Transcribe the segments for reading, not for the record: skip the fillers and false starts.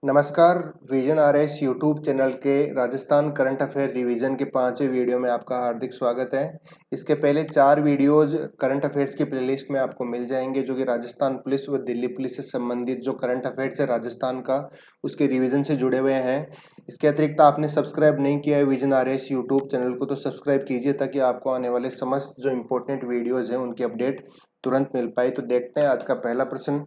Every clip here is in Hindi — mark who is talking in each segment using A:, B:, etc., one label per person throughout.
A: नमस्कार। विजन आरएस यूट्यूब चैनल के राजस्थान करंट अफेयर रिवीजन के 5वें वीडियो में आपका हार्दिक स्वागत है। इसके पहले 4 वीडियोज करंट अफेयर्स की प्लेलिस्ट में आपको मिल जाएंगे, जो कि राजस्थान पुलिस व दिल्ली पुलिस से संबंधित जो करंट अफेयर्स है राजस्थान का, उसके रिवीजन से जुड़े हुए हैं। इसके अतिरिक्त आपने सब्सक्राइब नहीं किया है विजन आरएस यूट्यूब चैनल को, तो सब्सक्राइब कीजिए ताकि आपको आने वाले समस्त जो इम्पोर्टेंट वीडियोज हैं उनकी अपडेट तुरंत मिल पाए। तो देखते हैं आज का पहला प्रश्न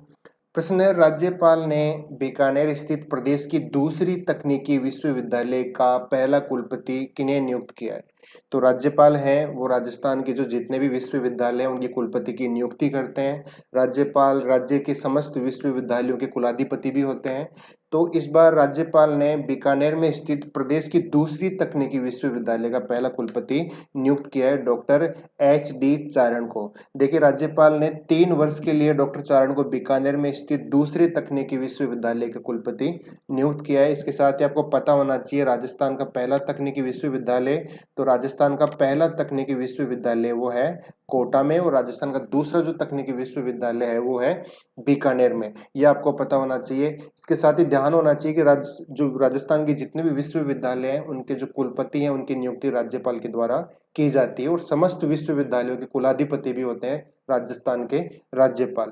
A: है, राज्यपाल ने बीकानेर स्थित प्रदेश की दूसरी तकनीकी विश्वविद्यालय का पहला कुलपति किन्हें नियुक्त किया है? तो राज्यपाल हैं वो राजस्थान के जो जितने भी विश्वविद्यालय हैं उनके कुलपति की नियुक्ति करते हैं। राज्यपाल राज्य के समस्त विश्वविद्यालयों के कुलाधिपति भी होते हैं। तो इस बार राज्यपाल ने बीकानेर में स्थित प्रदेश की दूसरी तकनीकी विश्वविद्यालय का पहला कुलपति नियुक्त किया है, डॉक्टर HD चारण को। देखिए, राज्यपाल ने 3 वर्ष के लिए डॉक्टर चारण को बीकानेर में स्थित दूसरे तकनीकी विश्वविद्यालय के कुलपति नियुक्त किया है। इसके साथ ही आपको पता होना चाहिए राजस्थान का पहला तकनीकी विश्वविद्यालय, तो राजस्थान का पहला तकनीकी विश्वविद्यालय वो है कोटा में, और राजस्थान का दूसरा जो तकनीकी विश्वविद्यालय है वो है बीकानेर में। ये आपको पता होना चाहिए। इसके साथ ही ध्यान होना चाहिए कि जो राजस्थान के जितने भी विश्वविद्यालय हैं उनके जो कुलपति हैं उनकी नियुक्ति राज्यपाल के द्वारा की जाती है, और समस्त विश्वविद्यालयों के कुलाधिपति भी होते हैं राजस्थान के राज्यपाल।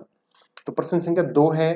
A: तो प्रश्न संख्या 2 है,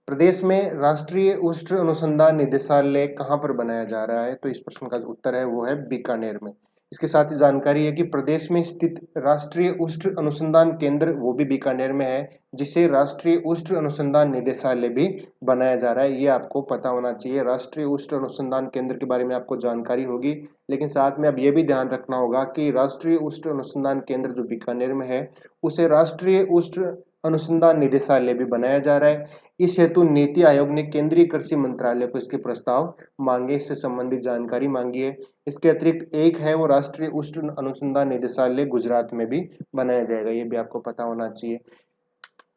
A: प्रदेश में राष्ट्रीय उष्ण अनुसंधान निदेशालय कहां पर बनाया जा रहा है? तो इस प्रश्न का उत्तर है वो है बीकानेर में। इसके साथ ही जानकारी है कि प्रदेश में स्थित राष्ट्रीय उष्ण अनुसंधान केंद्र वो भी बीकानेर में है, जिसे राष्ट्रीय उष्ण अनुसंधान निदेशालय भी बनाया जा रहा है। ये आपको पता होना चाहिए। राष्ट्रीय उष्ण अनुसंधान केंद्र के बारे में आपको जानकारी होगी, लेकिन साथ में अब ये भी ध्यान रखना होगा कि राष्ट्रीय उष्ण अनुसंधान केंद्र जो बीकानेर में है उसे राष्ट्रीय उष्ण अनुसंधान निदेशालय भी बनाया जा रहा है। इस हेतु नीति आयोग ने केंद्रीय कृषि मंत्रालय को इसके प्रस्ताव मांगे, इससे संबंधित जानकारी मांगी है। इसके अतिरिक्त एक है वो राष्ट्रीय उष्ण अनुसंधान निदेशालय गुजरात में भी बनाया जाएगा, ये भी आपको पता होना चाहिए।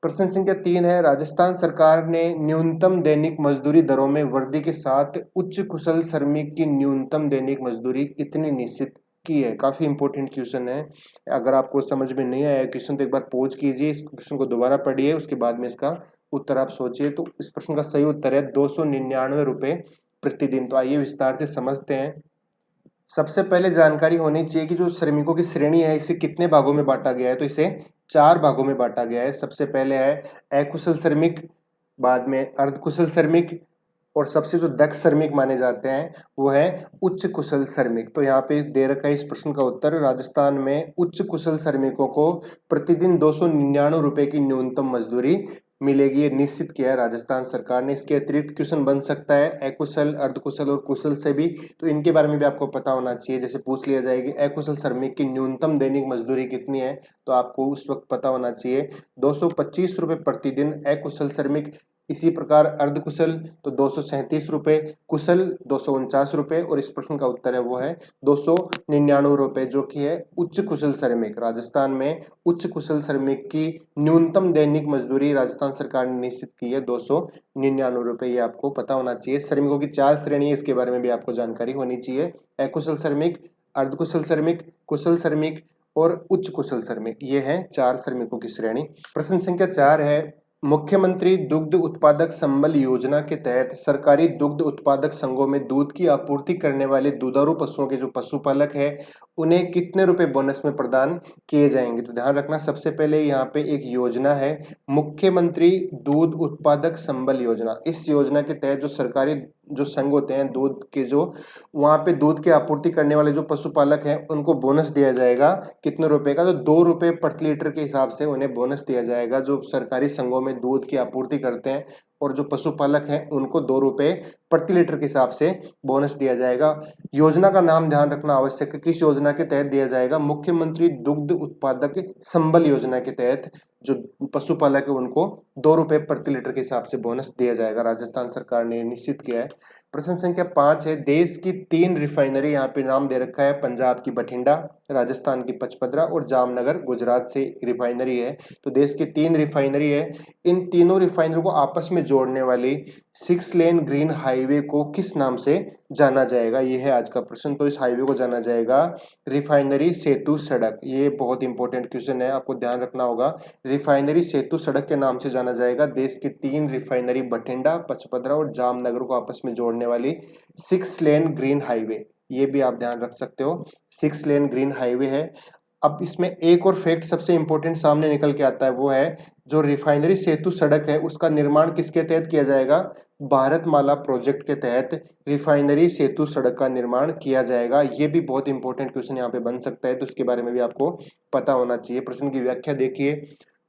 A: प्रश्न संख्या 3 है, राजस्थान सरकार ने न्यूनतम दैनिक मजदूरी दरों में वृद्धि के साथ उच्च कुशल श्रमिक की न्यूनतम दैनिक मजदूरी कितनी निश्चित की है? काफी इंपॉर्टेंट क्वेश्चन है। अगर आपको समझ में नहीं आया क्वेश्चन तो एक बार पॉज कीजिए, इस क्वेश्चन को दोबारा पढ़िए, उसके बाद में इसका उत्तर आप सोचिए। तो इस प्रश्न का सही उत्तर है 299 रुपए प्रतिदिन। तो आइए विस्तार से समझते हैं। सबसे पहले जानकारी होनी चाहिए कि जो श्रमिकों की श्रेणी है इसे कितने भागों में बांटा गया है? तो इसे 4 भागों में बांटा गया है। सबसे पहले है अकुशल श्रमिक, बाद में अर्धकुशल श्रमिक, और सबसे जो दक्ष श्रमिक माने जाते हैं वो है उच्च कुशल श्रमिक। तो यहाँ पे दे रखा है इस प्रश्न का उत्तर, राजस्थान में उच्च कुशल श्रमिकों को प्रतिदिन 299 रुपए की न्यूनतम मजदूरी मिलेगी, ये निश्चित किया है राजस्थान सरकार ने। इसके अतिरिक्त क्वेश्चन बन सकता है अकुशल, अर्धकुशल और कुशल से भी, तो इनके बारे में भी आपको पता होना चाहिए। जैसे पूछ लिया जाएगी अकुशल श्रमिक की न्यूनतम दैनिक मजदूरी कितनी है, तो आपको उस वक्त पता होना चाहिए 225 रुपए प्रतिदिन अकुशल श्रमिक। इसी प्रकार अर्धकुशल तो 237 रुपए, कुशल 249 रुपए, और इस प्रश्न का उत्तर है वो है 299 रुपए, जो कि है उच्च कुशल श्रमिक। राजस्थान में उच्च कुशल श्रमिक की न्यूनतम दैनिक मजदूरी राजस्थान सरकार ने निश्चित की है 299 रुपए, ये आपको पता होना चाहिए। श्रमिकों की 4 श्रेणी है, इसके बारे में भी आपको जानकारी होनी चाहिए। अकुशल श्रमिक, अर्धकुशल श्रमिक, कुशल श्रमिक और उच्च कुशल श्रमिक, ये है 4 श्रमिकों की श्रेणी। प्रश्न संख्या 4 है, मुख्यमंत्री दुग्ध उत्पादक संबल योजना के तहत सरकारी दुग्ध उत्पादक संघों में दूध की आपूर्ति करने वाले दुधारू पशुओं के जो पशुपालक है उन्हें कितने रुपए बोनस में प्रदान किए जाएंगे? तो ध्यान रखना, सबसे पहले यहाँ पे एक योजना है मुख्यमंत्री दूध उत्पादक संबल योजना। इस योजना के तहत जो सरकारी जो संघ होते हैं दूध के, जो वहां पे दूध की आपूर्ति करने वाले जो पशुपालक हैं उनको बोनस दिया जाएगा। कितने रुपए का? तो 2 रुपए प्रति लीटर के हिसाब से उन्हें बोनस दिया जाएगा। जो सरकारी संघों में दूध की आपूर्ति करते हैं और जो पशुपालक हैं उनको 2 रुपए प्रति लीटर के हिसाब से बोनस दिया जाएगा। योजना का नाम ध्यान रखना आवश्यक है, किस योजना के तहत दिया जाएगा? मुख्यमंत्री दुग्ध उत्पादक संबल योजना के तहत जो पशुपालक है उनको 2 रुपए प्रति लीटर के हिसाब से बोनस दिया जाएगा। राजस्थान सरकार ने निश्चित किया है। प्रश्न संख्या 5 है, देश की 3 रिफाइनरी, यहाँ पे नाम दे रखा है, पंजाब की बठिंडा, राजस्थान की पचपदरा और जामनगर गुजरात से रिफाइनरी है। तो देश की 3 रिफाइनरी है। इन तीनों रिफाइनरी को आपस में जोड़ने वाली 6 लेन ग्रीन हाईवे को किस नाम से जाना जाएगा, ये है आज का प्रश्न। तो इस हाईवे को जाना जाएगा रिफाइनरी सेतु सड़क। ये बहुत इंपॉर्टेंट क्वेश्चन है, आपको ध्यान रखना होगा। रिफाइनरी सेतु सड़क के नाम से जाना जाएगा देश की 3 रिफाइनरी बठिंडा, पचपदरा और जामनगर को आपस में जोड़ने वाली 6 लेन ग्रीन हाईवे। ये भी आप ध्यान रख सकते हो, 6 लेन ग्रीन हाईवे है। अब इसमें एक और फैक्ट सबसे इंपॉर्टेंट सामने निकल के आता है, वो है जो रिफाइनरी सेतु सड़क है उसका निर्माण किसके तहत किया जाएगा, भारतमाला प्रोजेक्ट के तहत रिफाइनरी सेतु सड़क का निर्माण किया जाएगा। ये भी बहुत इंपॉर्टेंट क्वेश्चन यहाँ पे बन सकता है, तो उसके बारे में भी आपको पता होना चाहिए। प्रश्न की व्याख्या देखिए,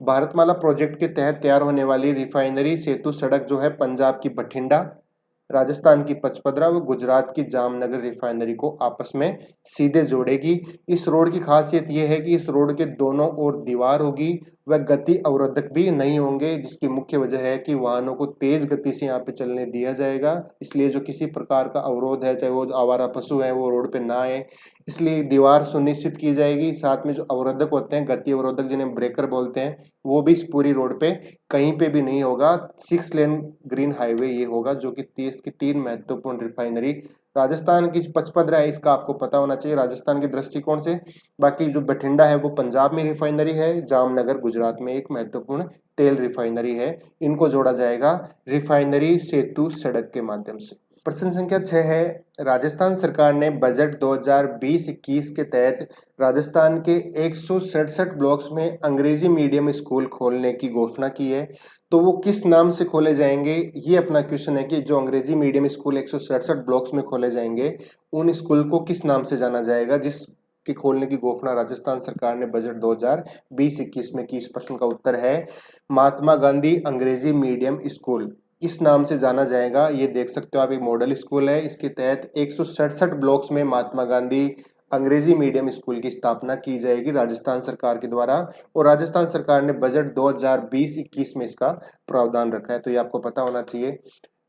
A: भारतमाला प्रोजेक्ट के तहत तैयार होने वाली रिफाइनरी सेतु सड़क जो है पंजाब की बठिंडा, राजस्थान की पचपदरा व गुजरात की जामनगर रिफाइनरी को आपस में सीधे जोड़ेगी। इस रोड की खासियत यह है कि इस रोड के दोनों ओर दीवार होगी व गति अवरोधक भी नहीं होंगे, जिसकी मुख्य वजह है कि वाहनों को तेज गति से यहाँ पे चलने दिया जाएगा। इसलिए जो किसी प्रकार का अवरोध है, चाहे वो आवारा पशु है, वो रोड पे ना आए, इसलिए दीवार सुनिश्चित की जाएगी। साथ में जो अवरोधक होते हैं, गति अवरोधक जिन्हें ब्रेकर बोलते हैं, वो भी इस पूरी रोड पे कहीं पे भी नहीं होगा। 6 लेन ग्रीन हाईवे ये होगा, जो कि देश की 3 महत्वपूर्ण रिफाइनरी, राजस्थान की पचपदरा है, इसका आपको पता होना चाहिए राजस्थान के दृष्टिकोण से। बाकी जो बठिंडा है वो पंजाब में रिफाइनरी है, जामनगर गुजरात में एक महत्वपूर्ण तेल रिफाइनरी है। इनको जोड़ा जाएगा रिफाइनरी सेतु सड़क के माध्यम से। प्रश्न संख्या 6 है, राजस्थान सरकार ने बजट 2020-21 के तहत राजस्थान के 167 ब्लॉक्स में अंग्रेजी मीडियम स्कूल खोलने की घोषणा की है। तो वो किस नाम से खोले जाएंगे, ये अपना क्वेश्चन है कि जो अंग्रेजी मीडियम स्कूल 167 ब्लॉक्स में खोले जाएंगे, उन स्कूल को किस नाम से जाना जाएगा, जिसके खोलने की घोषणा राजस्थान सरकार ने बजट 2020-21 में की। इस प्रश्न का उत्तर है महात्मा गांधी अंग्रेजी मीडियम स्कूल, इस नाम से जाना जाएगा। ये देख सकते हो आप, एक मॉडल स्कूल है, इसके तहत 167 ब्लॉक्स में महात्मा गांधी अंग्रेजी मीडियम स्कूल की स्थापना की जाएगी राजस्थान सरकार के द्वारा, और राजस्थान सरकार ने बजट 2020-21 में इसका प्रावधान रखा है, तो ये आपको पता होना चाहिए।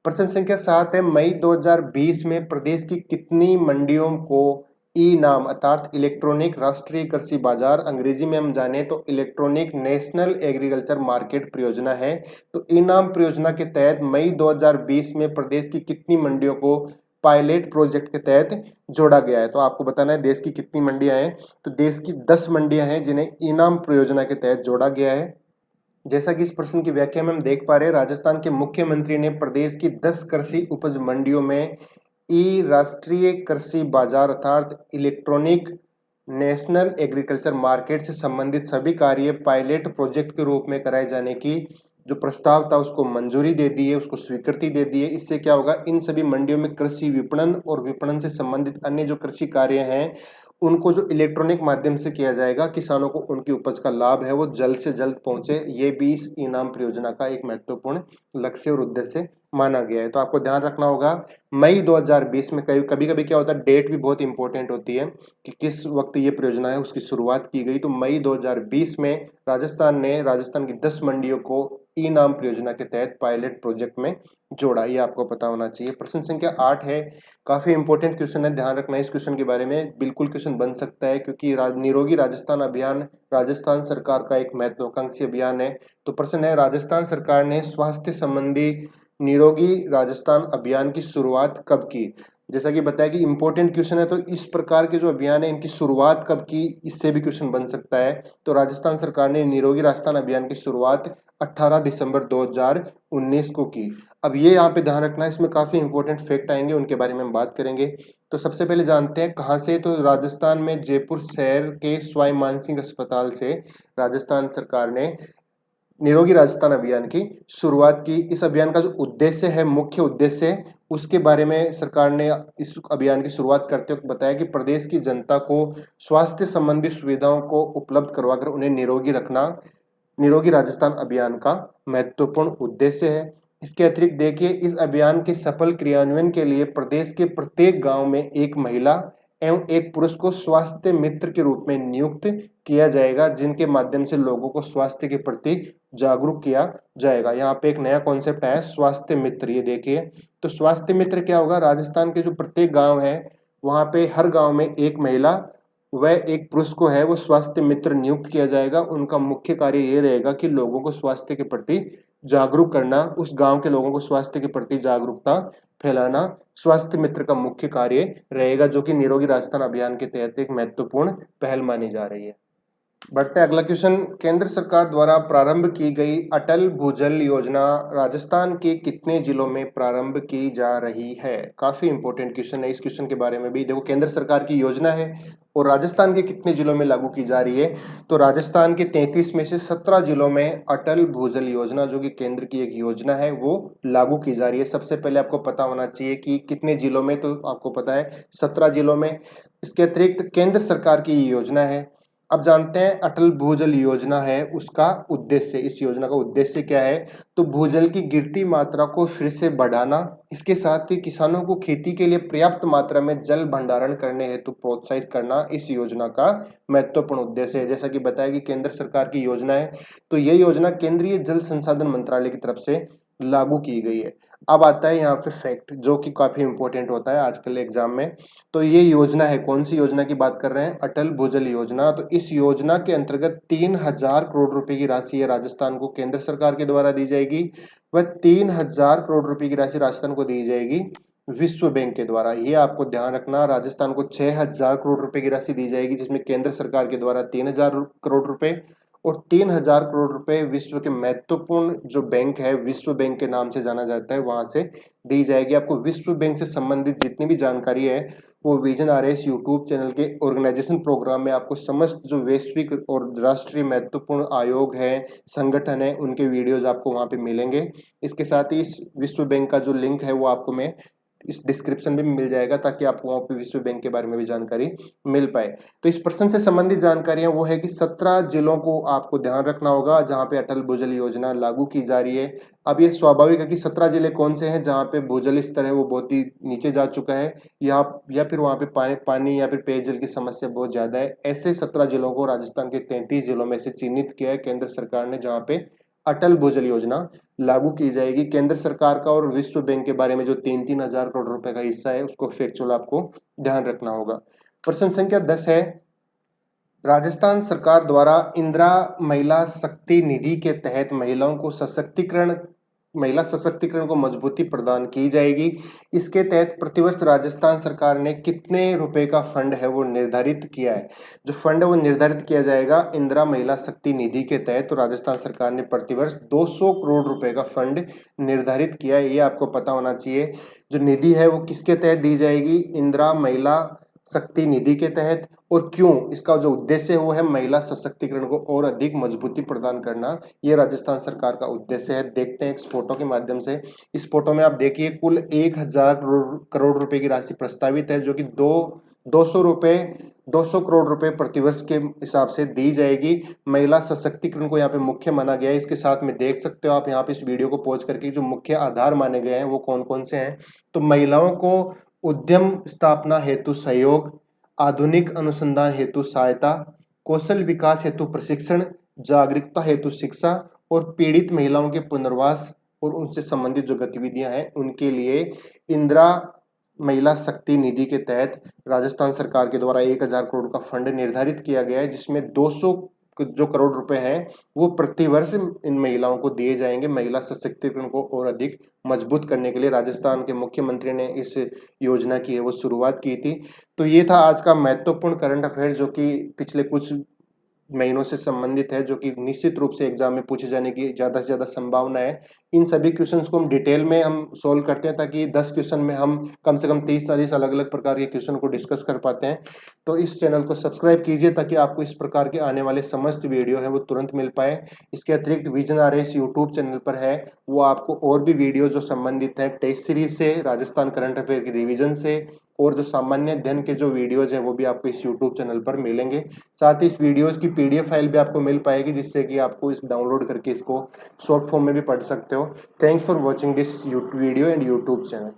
A: प्रश्न संख्या 7 है, मई 2020 में प्रदेश की कितनी मंडियों को ई नाम अर्थात इलेक्ट्रॉनिक राष्ट्रीय कृषि बाजार, अंग्रेजी में हम जाने तो इलेक्ट्रॉनिक नेशनल एग्रीकल्चर मार्केट परियोजना है। तो ई नाम परियोजना के तहत मई 2020 में प्रदेश की कितनी मंडियों को पायलट प्रोजेक्ट के तहत जोड़ा गया है। तो आपको बताना है देश की कितनी मंडियां हैं, तो देश की 10 मंडियां हैं जिन्हें इनाम परियोजना के तहत जोड़ा गया है। जैसा कि इस प्रश्न की व्याख्या में हम देख पा रहे हैं, राजस्थान के मुख्यमंत्री ने प्रदेश की 10 कृषि उपज मंडियों में ई राष्ट्रीय कृषि बाजार अर्थात इलेक्ट्रॉनिक नेशनल एग्रीकल्चर मार्केट से संबंधित सभी कार्य पायलट प्रोजेक्ट के रूप में कराए जाने की जो प्रस्ताव था उसको मंजूरी दे दी है, उसको स्वीकृति दे दी है। इससे क्या होगा, इन सभी मंडियों में कृषि विपणन और विपणन से संबंधित अन्य जो कृषि कार्य हैं उनको जो इलेक्ट्रॉनिक माध्यम से किया जाएगा, किसानों को उनकी उपज का लाभ है वो जल्द से जल्द पहुंचे। ये भी इस इनाम परियोजना का एक महत्वपूर्ण लक्ष्य और उद्देश्य माना गया है। तो आपको ध्यान रखना होगा मई 2020 में, कभी कभी क्या होता है, डेट भी बहुत इंपॉर्टेंट होती है कि किस वक्त ये परियोजना है उसकी शुरुआत की गई। तो मई 2020 में राजस्थान ने राजस्थान की 10 मंडियों को ई नाम परियोजना के तहत पायलट प्रोजेक्ट में जोड़ा, ये आपको पता होना चाहिए। प्रश्न संख्या 8 है, काफी इंपॉर्टेंट क्वेश्चन है, ध्यान रखना है इस क्वेश्चन के बारे में, बिल्कुल क्वेश्चन बन सकता है क्योंकि निरोगी राजस्थान अभियान राजस्थान सरकार का एक महत्वाकांक्षी अभियान है। तो प्रश्न है, राजस्थान सरकार ने स्वास्थ्य संबंधी निरोगी राजस्थान अभियान की शुरुआत कब की। जैसा कि बताया कि इंपॉर्टेंट क्वेश्चन है, तो इस प्रकार के जो अभियान है इनकी शुरुआत कब की, इससे भी क्वेश्चन बन सकता है। तो राजस्थान सरकार ने निरोगी राजस्थान अभियान की शुरुआत 18 दिसंबर 2019 को की। अब ये यहाँ पे ध्यान रखना है, इसमें काफी इंपॉर्टेंट फैक्ट आएंगे, उनके बारे में हम बात करेंगे। तो सबसे पहले जानते हैं कहाँ से, तो राजस्थान में जयपुर शहर के सवाई मानसिंह अस्पताल से राजस्थान सरकार ने निरोगी राजस्थान अभियान की शुरुआत की। इस अभियान का जो उद्देश्य है, मुख्य उद्देश्य, उसके बारे में सरकार ने इस अभियान की शुरुआत करते वक्त बताया कि प्रदेश की जनता को स्वास्थ्य संबंधी सुविधाओं को उपलब्ध करवाकर उन्हें निरोगी रखना निरोगी राजस्थान अभियान का महत्वपूर्ण उद्देश्य है। इसके अतिरिक्त देखिए, इस अभियान के सफल क्रियान्वयन के लिए प्रदेश के प्रत्येक गांव में एक महिला एवं एक पुरुष को स्वास्थ्य मित्र के रूप में नियुक्त किया जाएगा, जिनके माध्यम से लोगों को स्वास्थ्य के प्रति जागरूक किया जाएगा। यहाँ पे एक नया कॉन्सेप्ट है स्वास्थ्य मित्र, ये देखिए। तो स्वास्थ्य मित्र क्या होगा, राजस्थान के जो प्रत्येक गांव है वहां पे हर गांव में एक महिला व एक पुरुष को है वो स्वास्थ्य मित्र नियुक्त किया जाएगा। उनका मुख्य कार्य ये रहेगा कि लोगों को स्वास्थ्य के प्रति जागरूक करना, उस गांव के लोगों को स्वास्थ्य के प्रति जागरूकता फैलाना स्वास्थ्य मित्र का मुख्य कार्य रहेगा, जो कि निरोगी राजस्थान अभियान के तहत एक महत्वपूर्ण पहल मानी जा रही है। बढ़ते अगला क्वेश्चन, केंद्र सरकार द्वारा प्रारंभ की गई अटल भूजल योजना राजस्थान के कितने जिलों में प्रारंभ की जा रही है? काफी इंपॉर्टेंट क्वेश्चन है। इस क्वेश्चन के बारे में भी देखो, केंद्र सरकार की योजना है और राजस्थान के कितने जिलों में लागू की जा रही है। तो राजस्थान के 33 में से 17 जिलों में अटल भूजल योजना, जो कि केंद्र की एक योजना है, वो लागू की जा रही है। सबसे पहले आपको पता होना चाहिए कि कितने जिलों में, तो आपको पता है 17 जिलों में। इसके अतिरिक्त केंद्र सरकार की योजना है। अब जानते हैं अटल भूजल योजना है उसका उद्देश्य, इस योजना का उद्देश्य क्या है। तो भूजल की गिरती मात्रा को फिर से बढ़ाना, इसके साथ ही किसानों को खेती के लिए पर्याप्त मात्रा में जल भंडारण करने हेतु प्रोत्साहित करना इस योजना का महत्वपूर्ण उद्देश्य है। जैसा कि बताया कि केंद्र सरकार की योजना है, तो ये योजना केंद्रीय जल संसाधन मंत्रालय की तरफ से लागू की गई है। अब आता है यहाँ पे फैक्ट, जो कि काफी इंपॉर्टेंट होता है आजकल एग्जाम में। तो ये योजना है, कौन सी योजना की बात कर रहे हैं, अटल भूजल योजना। तो इस योजना के अंतर्गत 3000 करोड़ रुपए की राशि है राजस्थान को केंद्र सरकार के द्वारा दी जाएगी, वह 3000 करोड़ रुपए की राशि राजस्थान को दी जाएगी विश्व बैंक के द्वारा। ये आपको ध्यान रखना, राजस्थान को 6000 करोड़ रुपए की राशि दी जाएगी, जिसमें केंद्र सरकार के द्वारा 3000 करोड़ रुपए और 3000 करोड़ रुपए विश्व के महत्वपूर्ण जो बैंक है, विश्व बैंक के नाम से जाना जाता है, वहां से दी जाएगी। आपको विश्व बैंक से संबंधित जितनी भी जानकारी है वो विजन आरएस यूट्यूब चैनल के ऑर्गेनाइजेशन प्रोग्राम में आपको समस्त जो वैश्विक और राष्ट्रीय महत्वपूर्ण आयोग है, संगठन है, उनके वीडियोज आपको वहां पे मिलेंगे। इसके साथ ही इस विश्व बैंक का जो लिंक है वो आपको मैं इस डिस्क्रिप्शन में मिल जाएगा, ताकि आपको वहां पे विश्व बैंक के बारे में भी जानकारी मिल पाए। तो इस प्रश्न से संबंधित जानकारियां वो है कि 17 जिलों को आपको ध्यान रखना होगा जहां पे अटल भूजल योजना लागू की जा रही है। अब ये स्वाभाविक है कि 17 जिले कौन से हैं जहां पे भूजल स्तर है वो बहुत ही नीचे जा चुका है, या फिर वहां पे पानी या फिर पेयजल की समस्या बहुत ज्यादा है। ऐसे 17 जिलों को राजस्थान के 33 जिलों में से चिन्हित किया है केंद्र सरकार ने, जहां पे अटल भूजल योजना लागू की जाएगी। केंद्र सरकार का और विश्व बैंक के बारे में जो 3-3000 करोड़ रुपए का हिस्सा है उसको फैक्चुअल आपको ध्यान रखना होगा। प्रश्न संख्या 10 है, राजस्थान सरकार द्वारा इंदिरा महिला शक्ति निधि के तहत महिला सशक्तिकरण को मजबूती प्रदान की जाएगी। इसके तहत प्रतिवर्ष राजस्थान सरकार ने कितने रुपए का फंड है वो निर्धारित किया है। जो फंड है वो निर्धारित किया जाएगा इंदिरा महिला शक्ति निधि के तहत। तो राजस्थान सरकार ने प्रतिवर्ष 200 करोड़ रुपए का फंड निर्धारित किया है, ये आपको पता होना चाहिए। जो निधि है वो किसके तहत दी जाएगी, इंदिरा महिला शक्ति निधि के तहत। और क्यों, इसका जो उद्देश्य है वो है महिला सशक्तिकरण को और अधिक मजबूती प्रदान करना, ये राजस्थान सरकार का उद्देश्य है। देखते हैं इस फोटो के माध्यम से। इस फोटो में आप देखिए कुल 1000 करोड़ रुपए की राशि प्रस्तावित है, जो कि 200 करोड़ रुपए प्रतिवर्ष के हिसाब से दी जाएगी। महिला सशक्तिकरण को यहाँ पे मुख्य माना गया है। इसके साथ में देख सकते हो आप यहाँ पे इस वीडियो को पॉज करके, जो मुख्य आधार माने गए हैं वो कौन कौन से हैं। तो महिलाओं को उद्यम स्थापना हेतु सहयोग, आधुनिक अनुसंधान हेतु सहायता, कौशल विकास हेतु प्रशिक्षण, जागरूकता हेतु शिक्षा और पीड़ित महिलाओं के पुनर्वास और उनसे संबंधित जो गतिविधियां हैं उनके लिए इंदिरा महिला शक्ति निधि के तहत राजस्थान सरकार के द्वारा 1000 करोड़ का फंड निर्धारित किया गया है, जिसमें 200 जो करोड़ रुपए हैं वो प्रतिवर्ष इन महिलाओं को दिए जाएंगे, महिला सशक्तिकरण को और अधिक मजबूत करने के लिए। राजस्थान के मुख्यमंत्री ने इस योजना की है वो शुरुआत की थी। तो ये था आज का महत्वपूर्ण करंट अफेयर, जो कि पिछले कुछ महीनों से संबंधित है, जो कि निश्चित रूप से एग्जाम में पूछे जाने की ज्यादा से ज्यादा संभावना है। इन सभी क्वेश्चंस को हम डिटेल में हम सोल्व करते हैं, ताकि 10 क्वेश्चन में हम कम से कम 30-40 अलग अलग प्रकार के क्वेश्चन को डिस्कस कर पाते हैं। तो इस चैनल को सब्सक्राइब कीजिए, ताकि आपको इस प्रकार के आने वाले समस्त वीडियो है वो तुरंत मिल पाए। इसके अतिरिक्त विजन आरएस यूट्यूब चैनल पर है, वो आपको और भी वीडियो जो संबंधित है टेस्ट सीरीज से, राजस्थान करंट अफेयर की रिविजन से, और जो सामान्य अध्ययन के जो वीडियोज हैं वो भी आपको इस यूट्यूब चैनल पर मिलेंगे। साथ ही इस वीडियोज की पीडीएफ फाइल भी आपको मिल पाएगी, जिससे कि आपको इस डाउनलोड करके इसको शॉर्ट फॉर्म में भी पढ़ सकते हो। Thanks for watching this video and YouTube channel.